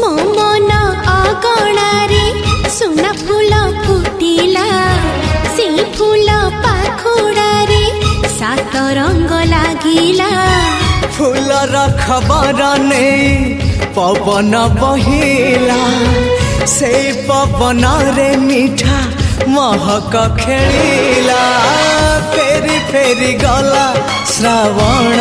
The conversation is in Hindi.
मो मन अगणारे सुना फूल फुटिला से फूल पाखुड़ारे सात रंग लागिला फूलर खबर नहीं पवन बहिला से पवन रे मीठा महक खेलिला फेरी फेरी गला श्रावण